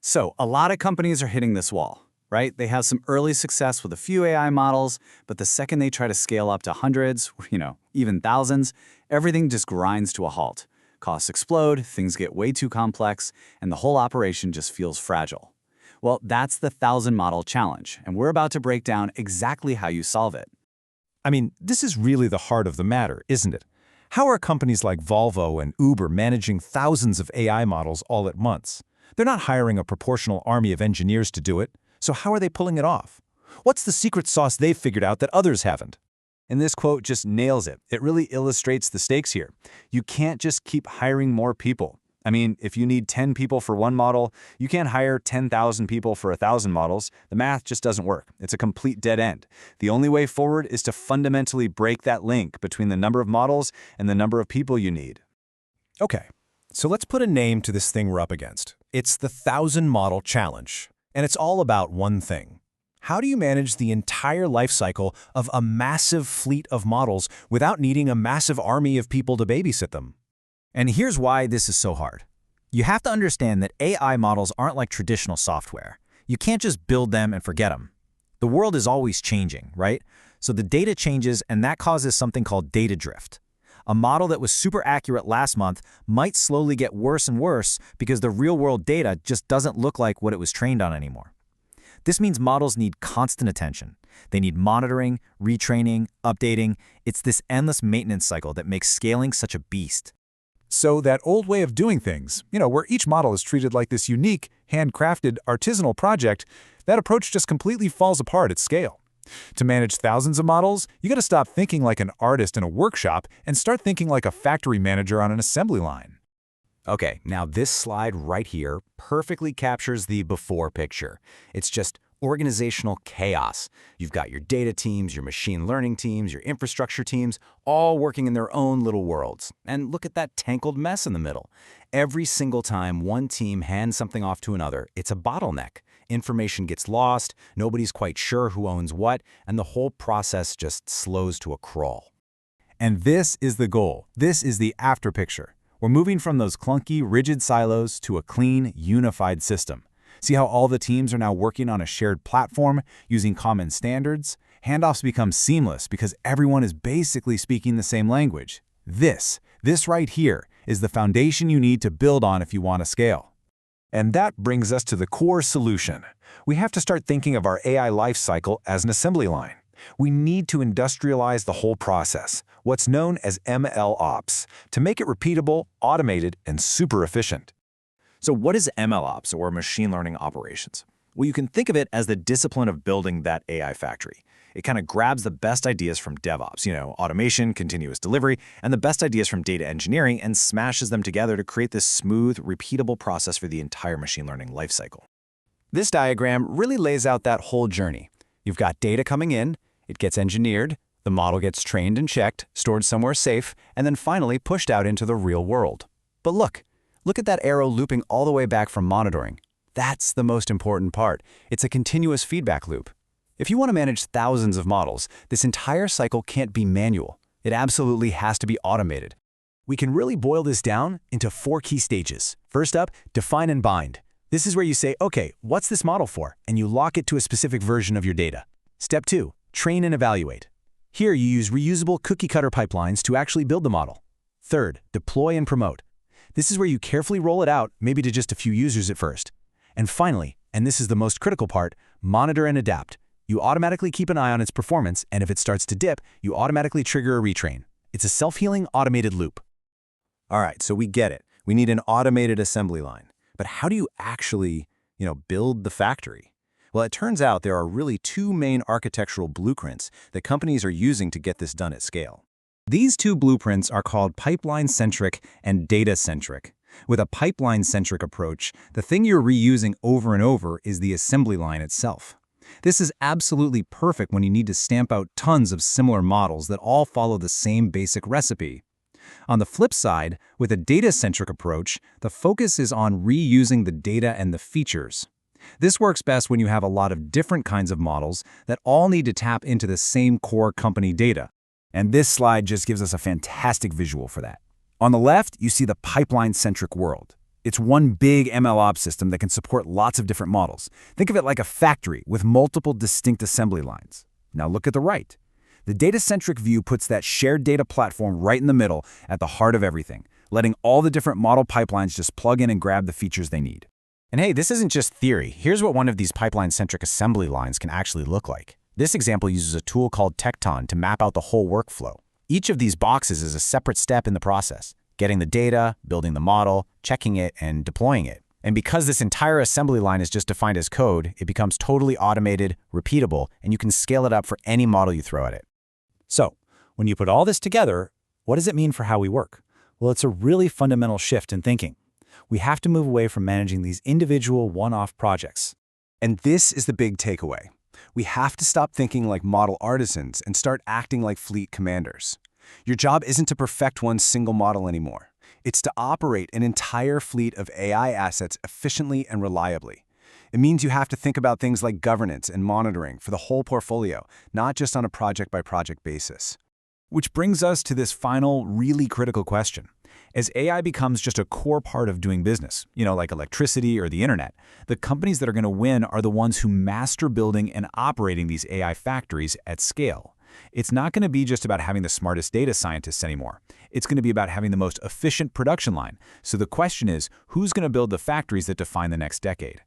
So a lot of companies are hitting this wall, right? They have some early success with a few AI models, but the second they try to scale up to hundreds, even thousands, everything just grinds to a halt. Costs explode, things get way too complex, and the whole operation just feels fragile. Well, that's the 1,000-model challenge, and we're about to break down exactly how you solve it. I mean, this is really the heart of the matter, isn't it? How are companies like Volvo and Uber managing thousands of AI models all at once? They're not hiring a proportional army of engineers to do it, so how are they pulling it off? What's the secret sauce they've figured out that others haven't? And this quote just nails it. It really illustrates the stakes here. You can't just keep hiring more people. I mean, if you need 10 people for one model, you can't hire 10,000 people for 1,000 models. The math just doesn't work. It's a complete dead end. The only way forward is to fundamentally break that link between the number of models and the number of people you need. Okay, so let's put a name to this thing we're up against. It's the 1,000-model challenge, and it's all about one thing. How do you manage the entire life cycle of a massive fleet of models without needing a massive army of people to babysit them? And here's why this is so hard. You have to understand that AI models aren't like traditional software. You can't just build them and forget them. The world is always changing, right? So the data changes, and that causes something called data drift. A model that was super accurate last month might slowly get worse and worse because the real-world data just doesn't look like what it was trained on anymore. This means models need constant attention. They need monitoring, retraining, updating. It's this endless maintenance cycle that makes scaling such a beast. So that old way of doing things, where each model is treated like this unique, handcrafted, artisanal project, that approach just completely falls apart at scale. To manage thousands of models, you got to stop thinking like an artist in a workshop and start thinking like a factory manager on an assembly line. Okay, now this slide right here perfectly captures the before picture. It's just organizational chaos. You've got your data teams, your machine learning teams, your infrastructure teams, all working in their own little worlds. And look at that tangled mess in the middle. Every single time one team hands something off to another, it's a bottleneck. Information gets lost, nobody's quite sure who owns what, and the whole process just slows to a crawl. And this is the goal. This is the after picture. We're moving from those clunky, rigid silos to a clean, unified system. See how all the teams are now working on a shared platform, using common standards? Handoffs become seamless because everyone is basically speaking the same language. This right here, is the foundation you need to build on if you want to scale. And that brings us to the core solution. We have to start thinking of our AI lifecycle as an assembly line. We need to industrialize the whole process, what's known as MLOps, to make it repeatable, automated, and super efficient. So what is MLOps, or machine learning operations? Well, you can think of it as the discipline of building that AI factory. It kind of grabs the best ideas from DevOps, automation, continuous delivery, and the best ideas from data engineering and smashes them together to create this smooth, repeatable process for the entire machine learning lifecycle. This diagram really lays out that whole journey. You've got data coming in, it gets engineered, the model gets trained and checked, stored somewhere safe, and then finally pushed out into the real world. But look at that arrow looping all the way back from monitoring. That's the most important part. It's a continuous feedback loop. If you want to manage thousands of models, this entire cycle can't be manual. It absolutely has to be automated. We can really boil this down into 4 key stages. First up, define and bind. This is where you say, okay, what's this model for? And you lock it to a specific version of your data. Step 2, train and evaluate. Here you use reusable cookie-cutter pipelines to actually build the model. Third, deploy and promote. This is where you carefully roll it out, maybe to just a few users at first. And finally, and this is the most critical part, monitor and adapt. You automatically keep an eye on its performance, and if it starts to dip, you automatically trigger a retrain. It's a self-healing automated loop. All right, so we get it. We need an automated assembly line. But how do you actually, build the factory? Well, it turns out there are really 2 main architectural blueprints that companies are using to get this done at scale. These 2 blueprints are called pipeline-centric and data-centric. With a pipeline-centric approach, the thing you're reusing over and over is the assembly line itself. This is absolutely perfect when you need to stamp out tons of similar models that all follow the same basic recipe. On the flip side, with a data-centric approach, the focus is on reusing the data and the features. This works best when you have a lot of different kinds of models that all need to tap into the same core company data. And this slide just gives us a fantastic visual for that. On the left, you see the pipeline-centric world. It's one big MLOps system that can support lots of different models. Think of it like a factory with multiple distinct assembly lines. Now look at the right. The data-centric view puts that shared data platform right in the middle at the heart of everything, letting all the different model pipelines just plug in and grab the features they need. And hey, this isn't just theory. Here's what one of these pipeline-centric assembly lines can actually look like. This example uses a tool called Tekton to map out the whole workflow. Each of these boxes is a separate step in the process: getting the data, building the model, checking it, and deploying it. And because this entire assembly line is just defined as code, it becomes totally automated, repeatable, and you can scale it up for any model you throw at it. So, when you put all this together, what does it mean for how we work? Well, it's a really fundamental shift in thinking. We have to move away from managing these individual one-off projects. And this is the big takeaway. We have to stop thinking like model artisans and start acting like fleet commanders. Your job isn't to perfect one single model anymore. It's to operate an entire fleet of AI assets efficiently and reliably. It means you have to think about things like governance and monitoring for the whole portfolio, not just on a project-by-project basis. Which brings us to this final, really critical question. As AI becomes just a core part of doing business, like electricity or the internet, the companies that are going to win are the ones who master building and operating these AI factories at scale. It's not going to be just about having the smartest data scientists anymore. It's going to be about having the most efficient production line. So the question is, who's going to build the factories that define the next decade?